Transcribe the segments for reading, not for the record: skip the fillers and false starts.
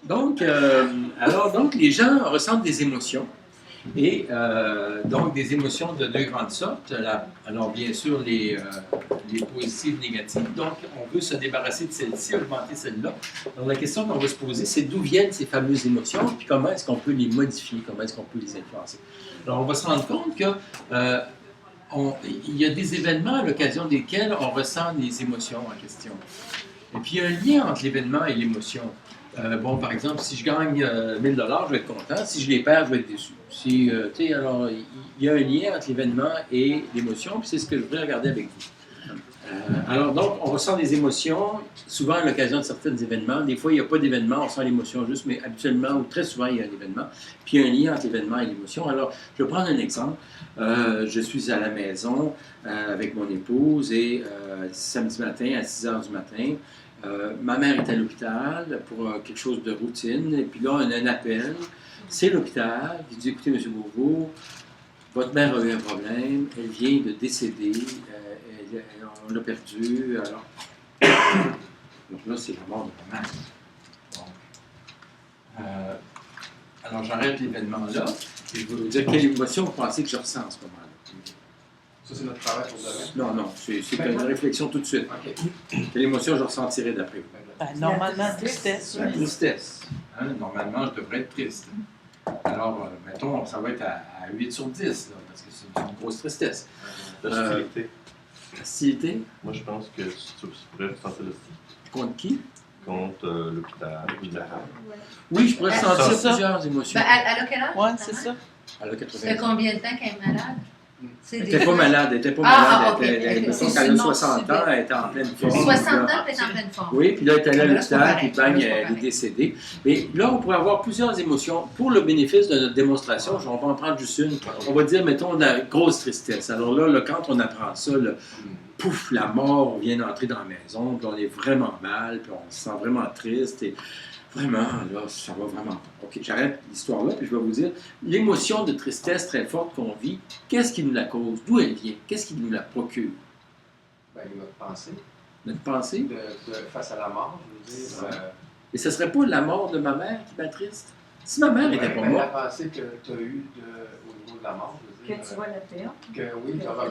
Donc, les gens ressentent des émotions. Et donc, des émotions de deux grandes sortes. Alors, bien sûr, les positives, négatives. Donc, on veut se débarrasser de celle-ci, augmenter celle-là. Donc, la question qu'on va se poser, c'est d'où viennent ces fameuses émotions, puis comment est-ce qu'on peut les modifier, comment est-ce qu'on peut les influencer. Alors, on va se rendre compte que il y a des événements à l'occasion desquels on ressent les émotions en question. Et puis, il y a un lien entre l'événement et l'émotion. Par exemple, si je gagne 1000 $, je vais être content. Si je les perds, je vais être déçu. Alors, il y a un lien entre l'événement et l'émotion, puis c'est ce que je voudrais regarder avec vous. Donc, on ressent des émotions, souvent à l'occasion de certains événements. Des fois, il n'y a pas d'événement, on ressent l'émotion juste, mais habituellement, ou très souvent, il y a un événement. Puis, il y a un lien entre l'événement et l'émotion. Alors, je vais prendre un exemple. Je suis à la maison avec mon épouse et samedi matin, à 6 h du matin, ma mère est à l'hôpital pour quelque chose de routine, et puis là, on a un appel. C'est l'hôpital qui dit, écoutez, M. Beauveau, votre mère a eu un problème, elle vient de décéder, on l'a perdue, alors... Donc là, c'est la mort de ma mère. Alors, j'arrête l'événement-là, et je vais vous dire quelle émotion vous pensez que je ressens en ce moment-là. Ça, c'est notre travail pour demain? Non, c'est une réflexion tout de suite. Okay. Quelle émotion je ressentirais d'après vous? Normalement, tristesse. La tristesse. Normalement, je devrais être triste. Alors, mettons, ça va être à 8 sur 10, là, parce que c'est une grosse tristesse. L'hostilité. Hostilité? Moi, je pense que tu pourrais ressentir l'hostilité. Contre qui? Contre l'hôpital. Oui, je pourrais ressentir plusieurs émotions. Elle a quel âge? Oui, c'est ça. Elle a 80 ans. Ça fait combien de temps qu'elle est malade? Elle n'était pas malade, elle était pas malade. Elle a 60 ans, elle était en pleine forme. 60 ans, elle est en pleine forme. Oui, puis là, elle est allée à l'hôpital, puis bang, elle est décédée. Mais là, on pourrait avoir plusieurs émotions. Pour le bénéfice de notre démonstration, on va en prendre juste une. On va dire, mettons, de la grosse tristesse. Alors là, quand on apprend ça, pouf, la mort vient d'entrer dans la maison, puis on est vraiment mal, puis on se sent vraiment triste. Et vraiment, là, ça va vraiment pas. OK, j'arrête l'histoire là, puis je vais vous dire, l'émotion de tristesse très forte qu'on vit, qu'est-ce qui nous la cause? D'où elle vient? Qu'est-ce qui nous la procure? Notre pensée. Notre pensée? Face à la mort, je veux dire. Et ce serait pas la mort de ma mère qui m'attriste? Si ma mère n'était pas morte... La pensée que tu as eue au niveau de la mort, je veux dire. Que tu vois la perte. Que oui, tu auras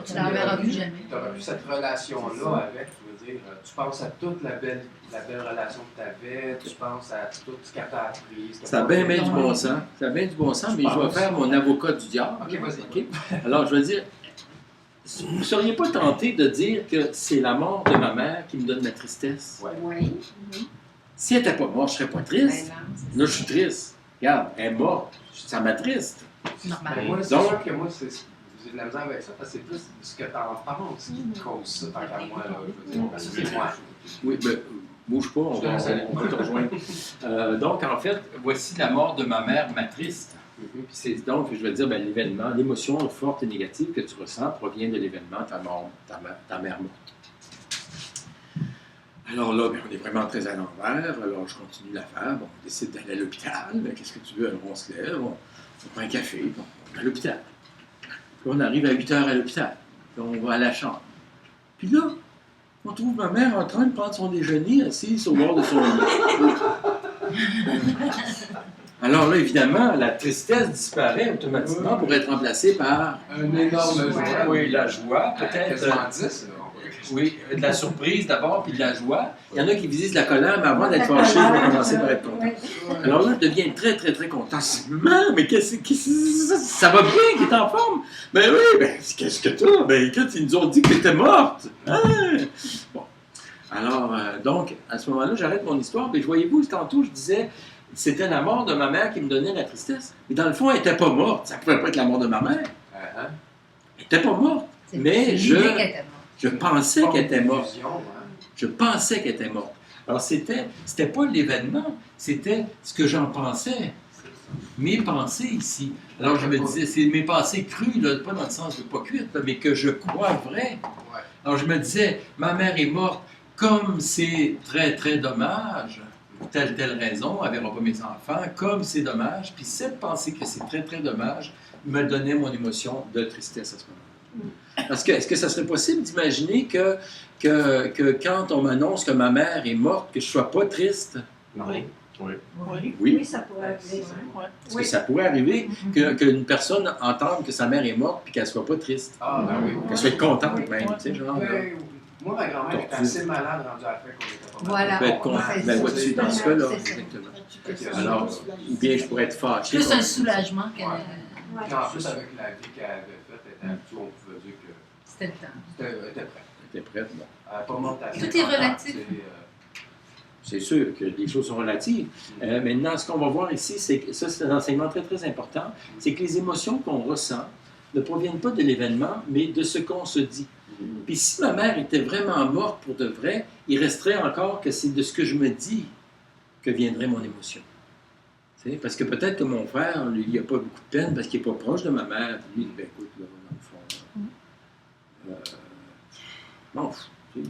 plus cette relation-là avec, je veux dire, tu penses à toute la belle relation que tu avais, tu penses à tout ce qu'elle t'a appris. Ça a bien du bon sens. Ça a bien du bon sens, mais je vais faire mon avocat du diable. OK, vas-y. Okay? Alors, je vais dire, vous ne seriez pas tenté de dire que c'est la mort de ma mère qui me donne la tristesse? Oui. Si elle n'était pas morte, je ne serais pas triste. Là, je suis triste. Regarde, elle est morte. Ça m'attriste. Normal. Moi, c'est sûr que moi, j'ai de la misère avec ça, parce que c'est plus ce que tu en penses qui te cause ça, tant qu'à moi, là, je veux dire, parce que c'est moi. Oui, mais bouge pas, on va te rejoindre. Donc, en fait, voici la mort de ma mère m'attriste. Donc, je vais dire, l'événement, l'émotion forte et négative que tu ressens provient de l'événement, ta mère morte. Alors là, on est vraiment très à l'envers. Alors, je continue l'affaire. Bon, on décide d'aller à l'hôpital. Qu'est-ce que tu veux? Alors, on se lève, on prend un café, bon, on va à l'hôpital. Puis on arrive à 8 h à l'hôpital. Puis on va à la chambre. Puis là, on trouve ma mère en train de prendre son déjeuner assise au bord de son lit. Alors là, évidemment, la tristesse disparaît automatiquement pour être remplacée par... Un énorme joie. Oui, la joie, peut-être. Quasiment 10, là. Oui, de la surprise d'abord, puis de la joie. Il y en a qui visent la colère, mais avant d'être fâché, ils vont commencer par être contents. Alors là, je deviens très, très, très content. Mais ça va bien, qu'il est en forme? Ben oui, qu'est-ce que t'as? Ben écoute, ils nous ont dit que t'étais morte. Hein? Bon. Alors, donc, à ce moment-là, j'arrête mon histoire. Mais voyez-vous, tantôt, je disais, c'était la mort de ma mère qui me donnait la tristesse. Mais dans le fond, elle n'était pas morte. Ça ne pouvait pas être la mort de ma mère. Elle n'était pas morte. Mais je pensais qu'elle était morte. Je pensais qu'elle était morte. Alors, c'était pas l'événement, c'était ce que j'en pensais. Mes pensées ici. Alors, je me disais, c'est mes pensées crues, là, pas dans le sens de pas cuites, mais que je crois vrai. Alors, je me disais, ma mère est morte, comme c'est très, très dommage, pour telle raison, elle verra pas mes enfants, comme c'est dommage. Puis cette pensée que c'est très, très dommage me donnait mon émotion de tristesse à ce moment-là. Parce que, est-ce que ça serait possible d'imaginer que quand on m'annonce que ma mère est morte, que je ne sois pas triste? Non. Oui. Oui. Oui. Oui, ça pourrait arriver. Ouais. Parce que ça pourrait arriver qu'une personne entende que sa mère est morte puis qu'elle soit pas triste. Ah, ben oui. Qu'elle soit contente Oui. même, tu sais, genre. Ben, moi, ma grand-mère était assez malade rendue à la fin qu'on était pas mal. Voilà. On peut être content. C'est Ben, ça. vois-tu, dans ce cas-là, C'est ça. exactement. Alors, ou bien je pourrais être fâché. Plus un soulagement que Ouais. Puis en plus, avec la vie qu'elle avait faite, elle était habituée, on pouvait dire que c'était le temps. elle était prête. T'es prête, bon. Elle n'est pas morte à Tout est 50 ans, relatif. tu sais, C'est sûr que les choses sont relatives. Maintenant, ce qu'on va voir ici, c'est que ça, c'est un enseignement très, très important, c'est que les émotions qu'on ressent ne proviennent pas de l'événement, mais de ce qu'on se dit. Puis si ma mère était vraiment morte pour de vrai, il resterait encore que c'est de ce que je me dis que viendrait mon émotion. Tu sais, parce que peut-être que mon frère, lui, il n'a pas beaucoup de peine parce qu'il n'est pas proche de ma mère. Puis lui, ben écoute, là, dans le fond, non, tu sais,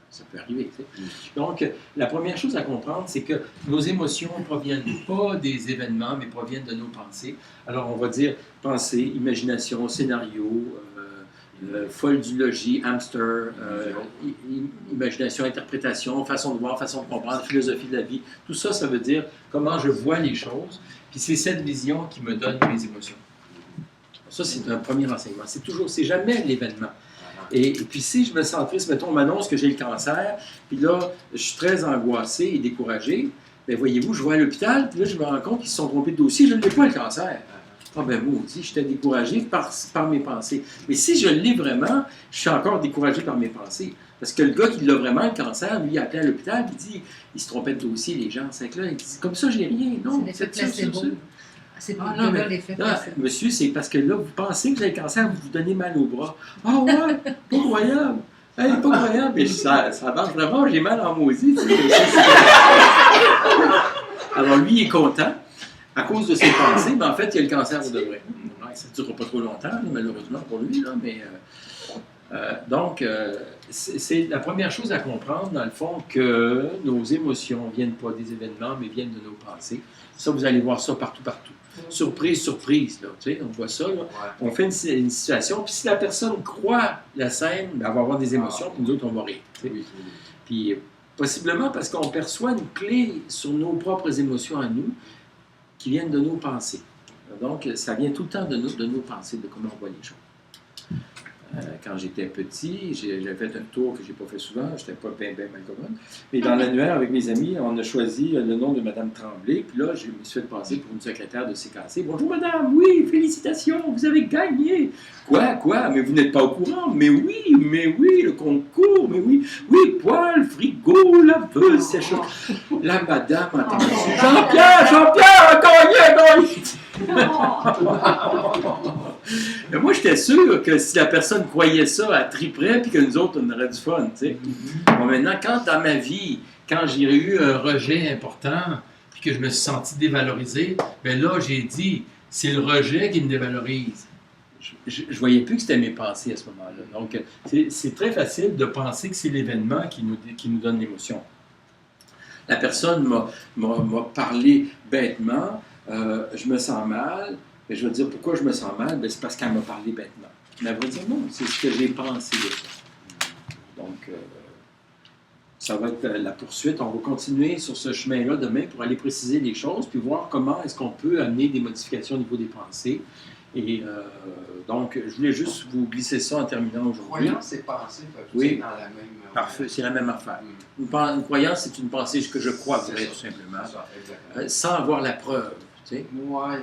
ça peut arriver. Tu sais. Donc, la première chose à comprendre, c'est que nos émotions ne proviennent pas des événements, mais proviennent de nos pensées. Alors, on va dire pensée, imagination, scénario, folle du logis, hamster, imagination, interprétation, façon de voir, façon de comprendre, philosophie de la vie. Tout ça, ça veut dire comment je vois les choses. Puis c'est cette vision qui me donne mes émotions. Ça, c'est un premier enseignement. C'est jamais l'événement. Et puis si je me sens triste, mettons, on m'annonce que j'ai le cancer, puis là, je suis très angoissé et découragé, bien voyez-vous, je vais à l'hôpital, puis là, je me rends compte qu'ils se sont trompés de dossier, je ne l'ai pas le cancer. Ah ben maudit, j'étais découragé par mes pensées. Mais si je l'ai vraiment, je suis encore découragé par mes pensées. Parce que le gars qui l'a vraiment, le cancer, lui, il a appelé à l'hôpital, il dit, il se trompait de dossier, les gens. C'est que là, il dit, comme ça, j'ai rien. Non, C'est l'effet c'est ça, placebo. C'est Ah, pour non, là mais- l'effet non, placebo. monsieur, c'est parce que là, vous pensez que vous avez le cancer, vous vous donnez mal au bras. Ah ouais, pas croyable. Hey, pas croyable. Mais ça marche vraiment, j'ai mal en maudit. Tu sais. Alors lui, il est content. À cause de ses pensées, mais en fait, il a le cancer pour de vrai. Ouais, ça ne durera pas trop longtemps, là, malheureusement pour lui. Là, mais, donc, c'est la première chose à comprendre, dans le fond, que nos émotions ne viennent pas des événements, mais viennent de nos pensées. Ça, vous allez voir ça partout. Surprise, surprise, là, tu sais, on voit ça, là. Ouais. On fait une situation, puis si la personne croit la scène, ben, elle va avoir des émotions, puis nous autres, on va rire. Tu sais. Oui. Puis possiblement parce qu'on perçoit une clé sur nos propres émotions à nous qui viennent de nos pensées. Donc, ça vient tout le temps de nos pensées, de comment on voit les choses. Quand j'étais petit, j'ai fait un tour que je n'ai pas fait souvent, je n'étais pas bien malcommode. Mais dans l'annuaire, avec mes amis, on a choisi le nom de Mme Tremblay. Puis là, je me suis fait passer pour une secrétaire de CKC. Bonjour madame, oui, félicitations, vous avez gagné. Quoi? Mais vous n'êtes pas au courant? Mais oui, le concours, mais oui, poêle, frigo, laveuse, sèche. La madame a entendu. Jean-Pierre a gagné! Mais moi, j'étais sûr que si la personne croyait ça, elle triperait, puis que nous autres, on aurait du fun, tu sais. Bon, maintenant, quand dans ma vie, quand j'ai eu un rejet important, puis que je me suis senti dévalorisé, bien là, j'ai dit, c'est le rejet qui me dévalorise. Je voyais plus que c'était mes pensées à ce moment-là. Donc, c'est très facile de penser que c'est l'événement qui nous donne l'émotion. La personne m'a parlé bêtement, je me sens mal. Mais je vais dire pourquoi je me sens mal, c'est parce qu'elle m'a parlé bêtement. Mais elle va dire non, c'est ce que j'ai pensé de ça. Donc, ça va être la poursuite. On va continuer sur ce chemin-là demain pour aller préciser les choses, puis voir comment est-ce qu'on peut amener des modifications au niveau des pensées. Et donc, je voulais juste vous glisser ça en terminant aujourd'hui. Croyance et pensée peuvent Oui. être dans la même... Parfait, c'est la même affaire. Une croyance, c'est une pensée que je crois vrai, tout simplement, C'est ça, exactement. sans avoir la preuve. Tu sais? Ouais.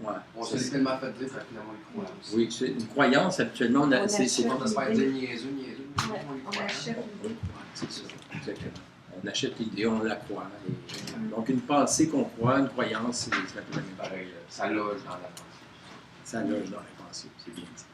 Ouais, On ça, s'est tellement fait dire, fait finalement, on y croit aussi. oui, c'est une croyance, habituellement, On c'est achète. On va se faire dire niaiseux, Ouais, on y on croit. achète l'idée. c'est ça, exactement. On achète l'idée, on la croit. Donc, une pensée qu'on croit, une croyance, c'est un peu la même chose. Pareil, ça loge dans la pensée. Ça loge dans la pensée, c'est bien dit.